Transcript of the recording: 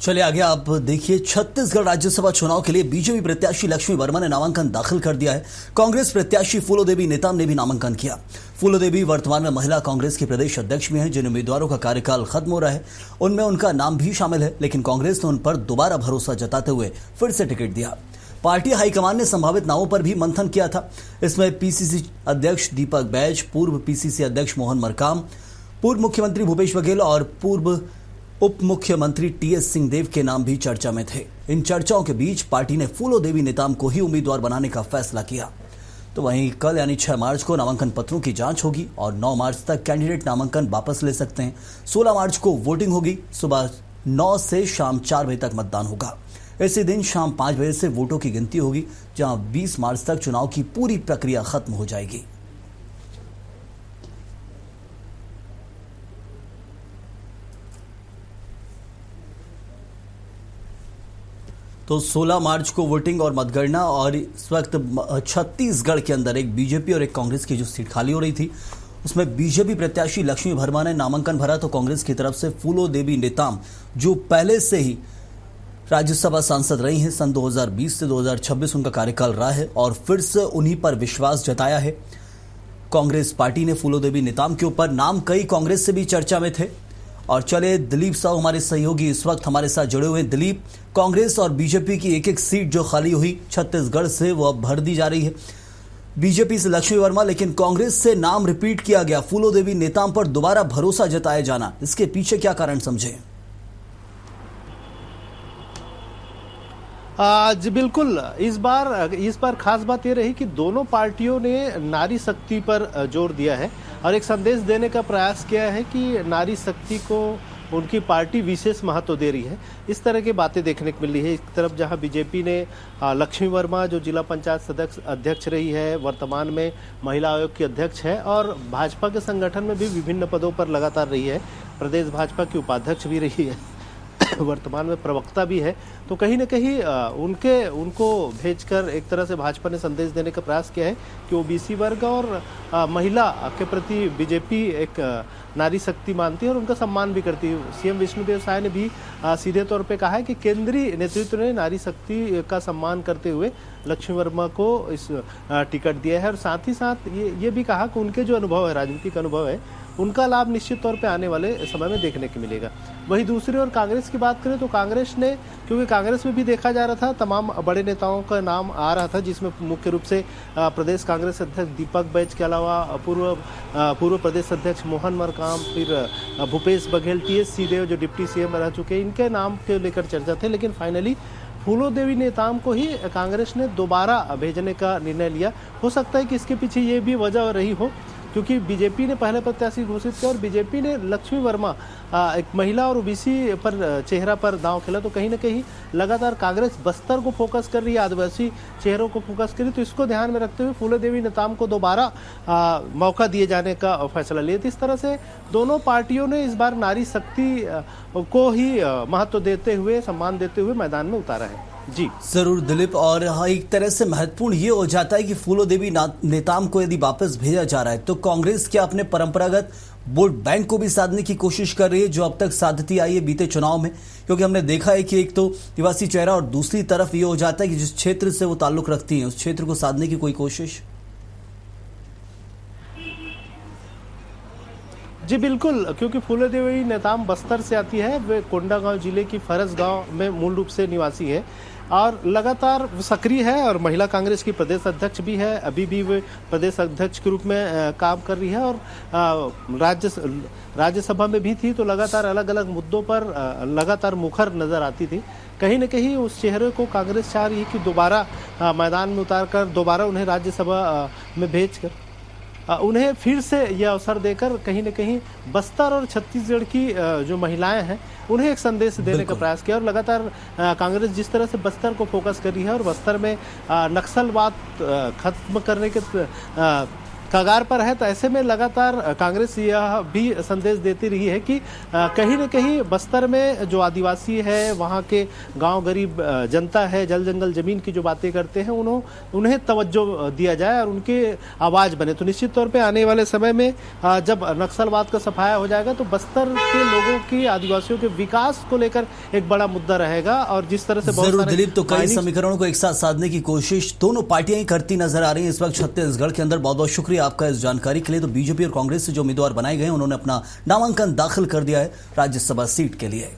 चलिए आगे आप देखिए, छत्तीसगढ़ राज्यसभा चुनाव के लिए बीजेपी प्रत्याशी लक्ष्मी वर्मा ने नामांकन दाखिल कर दिया है। कांग्रेस प्रत्याशी फूलोदेवी नेताम ने भी नामांकन किया। फूलोदेवी वर्तमान में महिला कांग्रेस के प्रदेश अध्यक्ष में हैं। जिन उम्मीदवारों का कार्यकाल खत्म हो रहा है उनमें उनका नाम भी शामिल है, लेकिन कांग्रेस ने उन पर दोबारा भरोसा जताते हुए फिर से टिकट दिया। पार्टी हाईकमान ने संभावित नामों पर भी मंथन किया था। इसमें पीसीसी अध्यक्ष दीपक बैज, पूर्व पीसीसी अध्यक्ष मोहन मरकाम, पूर्व मुख्यमंत्री भूपेश बघेल और पूर्व उप मुख्यमंत्री टीएस सिंहदेव के नाम भी चर्चा में थे। इन चर्चाओं के बीच पार्टी ने फूलोदेवी नेताम को ही उम्मीदवार बनाने का फैसला किया। तो वहीं कल यानी 6 मार्च को नामांकन पत्रों की जांच होगी और 9 मार्च तक कैंडिडेट नामांकन वापस ले सकते हैं। 16 मार्च को वोटिंग होगी। सुबह 9 से शाम 4 बजे तक मतदान होगा। इसी दिन शाम 5 बजे से वोटों की गिनती होगी, जहां 20 मार्च तक चुनाव की पूरी प्रक्रिया खत्म हो जाएगी। तो 16 मार्च को वोटिंग और मतगणना, और इस वक्त छत्तीसगढ़ के अंदर एक बीजेपी और एक कांग्रेस की जो सीट खाली हो रही थी उसमें बीजेपी प्रत्याशी लक्ष्मी वर्मा ने नामांकन भरा। तो कांग्रेस की तरफ से फूलोदेवी नेताम, जो पहले से ही राज्यसभा सांसद रही हैं, सन 2020 से 2026 उनका कार्यकाल रहा है और फिर से उन्हीं पर विश्वास जताया है। कांग्रेस पार्टी ने फूलोदेवी नेताम के ऊपर नाम कई कांग्रेस से भी चर्चा में थे। और चले दिलीप साहू हमारे सहयोगी इस वक्त हमारे साथ जुड़े हुए हैं। दिलीप, कांग्रेस और बीजेपी की एक एक सीट जो खाली हुई छत्तीसगढ़ से वो अब भर दी जा रही है। बीजेपी से लक्ष्मी वर्मा, लेकिन कांग्रेस से नाम रिपीट किया गया। फूलोदेवी नेताम पर दोबारा भरोसा जताया जाना, इसके पीछे क्या कारण समझे? जी बिल्कुल, इस बार खास बात ये रही कि दोनों पार्टियों ने नारी शक्ति पर जोर दिया है और एक संदेश देने का प्रयास किया है कि नारी शक्ति को उनकी पार्टी विशेष महत्व दे रही है। इस तरह की बातें देखने को मिल रही है। एक तरफ जहां बीजेपी ने लक्ष्मी वर्मा, जो जिला पंचायत सदस्य अध्यक्ष रही है, वर्तमान में महिला आयोग की अध्यक्ष है और भाजपा के संगठन में भी विभिन्न पदों पर लगातार रही है, प्रदेश भाजपा की उपाध्यक्ष भी रही है, वर्तमान में प्रवक्ता भी है। तो कहीं न कहीं उनको भेजकर एक तरह से भाजपा ने संदेश देने का प्रयास किया है कि ओबीसी वर्ग और महिला के प्रति बीजेपी एक नारी शक्ति मानती है और उनका सम्मान भी करती है। सीएम विष्णुदेव साय ने भी सीधे तौर पे कहा है कि केंद्रीय नेतृत्व ने नारी शक्ति का सम्मान करते हुए लक्ष्मी वर्मा को इस टिकट दिया है और साथ ही साथ ये भी कहा कि उनके जो अनुभव है, राजनीतिक अनुभव है, उनका लाभ निश्चित तौर पे आने वाले समय में देखने को मिलेगा। वहीं दूसरी ओर कांग्रेस की बात करें तो कांग्रेस ने, क्योंकि कांग्रेस में भी देखा जा रहा था, तमाम बड़े नेताओं का नाम आ रहा था, जिसमें मुख्य रूप से प्रदेश कांग्रेस अध्यक्ष दीपक बैज के अलावा पूर्व प्रदेश अध्यक्ष मोहन मरकाम, फिर भूपेश बघेल, टीएस सिंहदेव जो डिप्टी सीएम रह चुके, इनके नाम के लेकर चर्चा थे। लेकिन फाइनली फूलोदेवी नेताम को ही कांग्रेस ने दोबारा भेजने का निर्णय लिया। हो सकता है कि इसके पीछे ये भी वजह रही हो क्योंकि बीजेपी ने पहले प्रत्याशी घोषित किया और बीजेपी ने लक्ष्मी वर्मा, एक महिला और ओबीसी पर चेहरा पर दांव खेला। तो कहीं ना कहीं लगातार कांग्रेस बस्तर को फोकस कर रही है, आदिवासी चेहरों को फोकस कर रही है। तो इसको ध्यान में रखते हुए फूलोदेवी नेताम को दोबारा मौका दिए जाने का फैसला लिया। तो इस तरह से दोनों पार्टियों ने इस बार नारी शक्ति को ही महत्व देते हुए, सम्मान देते हुए मैदान में उतारा है। जी जरूर दिलीप, और हाँ, एक तरह से महत्वपूर्ण ये हो जाता है कि फूलोदेवी नेताम को यदि वापस भेजा जा रहा है तो कांग्रेस क्या अपने परंपरागत वोट बैंक को भी साधने की कोशिश कर रही है, जो अब तक साधती आई है बीते चुनाव में? क्योंकि हमने देखा है कि एक तो निवासी चेहरा और दूसरी तरफ ये हो जाता है कि जिस क्षेत्र से वो ताल्लुक रखती है उस क्षेत्र को साधने की कोई कोशिश। जी बिल्कुल, क्योंकि फूलोदेवी नेताम बस्तर से आती है, वे कोंडागांव जिले की फरस गांव में मूल रूप से निवासी है और लगातार सक्रिय है और महिला कांग्रेस की प्रदेश अध्यक्ष भी है। अभी भी वे प्रदेश अध्यक्ष के रूप में काम कर रही है और राज्यसभा में भी थी। तो लगातार अलग अलग मुद्दों पर लगातार मुखर नजर आती थी। कहीं न कहीं उस चेहरे को कांग्रेस चाह रही है कि दोबारा मैदान में उतार कर, दोबारा उन्हें राज्यसभा में भेजकर उन्हें फिर से यह अवसर देकर कहीं न कहीं बस्तर और छत्तीसगढ़ की जो महिलाएं हैं उन्हें एक संदेश देने का प्रयास किया। और लगातार कांग्रेस जिस तरह से बस्तर को फोकस कर रही है और बस्तर में नक्सलवाद खत्म करने के कगार पर है। तो ऐसे में लगातार कांग्रेस यह भी संदेश देती रही है कि कहीं न कहीं बस्तर में जो आदिवासी है, वहाँ के गांव गरीब जनता है, जल जंगल जमीन की जो बातें करते हैं, उन्हें तवज्जो दिया जाए और उनके आवाज बने। तो निश्चित तौर पे आने वाले समय में जब नक्सलवाद का सफाया हो जाएगा तो बस्तर के लोगों की, आदिवासियों के विकास को लेकर एक बड़ा मुद्दा रहेगा। और जिस तरह से जरूर दिलीप, तो कई समीकरणों को एक साथ साधने की कोशिश दोनों पार्टियां ही करती नजर आ रही हैं इस वक्त छत्तीसगढ़ के अंदर। बहुत बहुत शुक्रिया आपका इस जानकारी के लिए। तो बीजेपी और कांग्रेस से जो उम्मीदवार बनाए गए हैं, उन्होंने अपना नामांकन दाखिल कर दिया है राज्यसभा सीट के लिए।